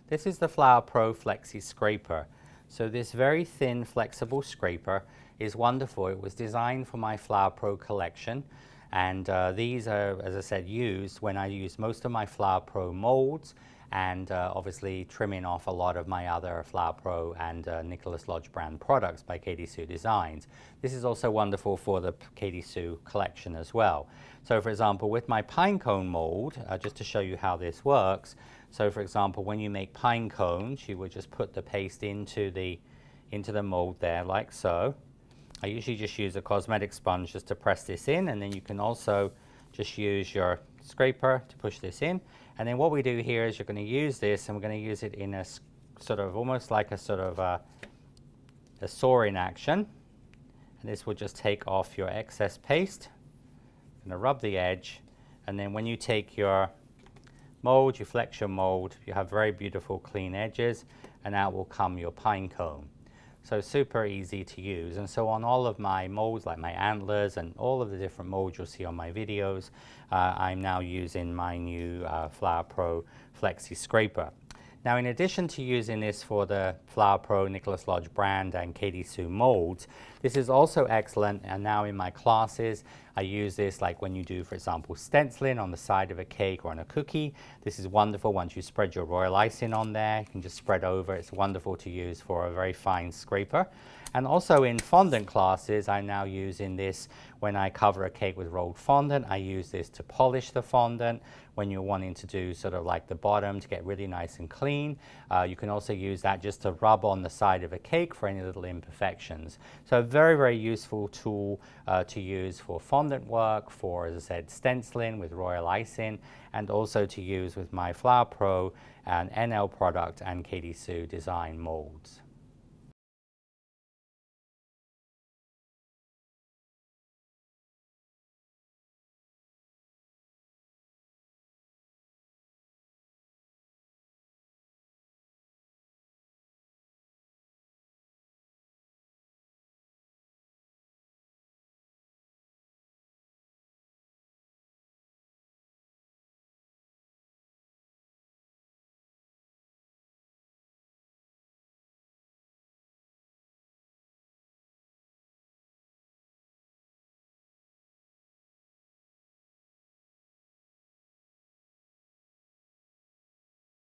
This is the Flower Pro Flexi-Scraper. So this very thin, flexible scraper is wonderful. It was designed for my Flower Pro collection, and these are, as I said, used when I use most of my Flower Pro molds, and obviously trimming off a lot of my other Flower Pro and Nicholas Lodge brand products by Katie Sue Designs. This is also wonderful for the Katie Sue collection as well. So for example, with my pine cone mold, just to show you how this works, so for example, when you make pine cones, you would just put the paste into the mold there like so. I usually just use a cosmetic sponge just to press this in, and then you can also just use your scraper to push this in. And then what we do here is you're going to use this, and we're going to use it in a sort of almost like a sort of a sawing action. And this will just take off your excess paste. I'm going to rub the edge, and then when you take your mold, you flex your mold, you have very beautiful clean edges, and out will come your pine cone. So super easy to use. And so on all of my molds, like my antlers and all of the different molds you'll see on my videos, I'm now using my new Flower Pro Flexi-Scraper. Now, in addition to using this for the Flower Pro Nicholas Lodge brand and Katie Sue molds, this is also excellent, and now in my classes I use this like when you do, for example, stenciling on the side of a cake or on a cookie. This is wonderful. Once you spread your royal icing on there, you can just spread over. It's wonderful to use for a very fine scraper. And also in fondant classes, I'm now using this when I cover a cake with rolled fondant. I use this to polish the fondant when you're wanting to do sort of like the bottom to get really nice and clean. You can also use that just to rub on the side of a cake for any little imperfections. So a very, very useful tool to use for fondant work, for, as I said, stenciling with royal icing, and also to use with my Flower Pro and NL product and Katie Sue design molds.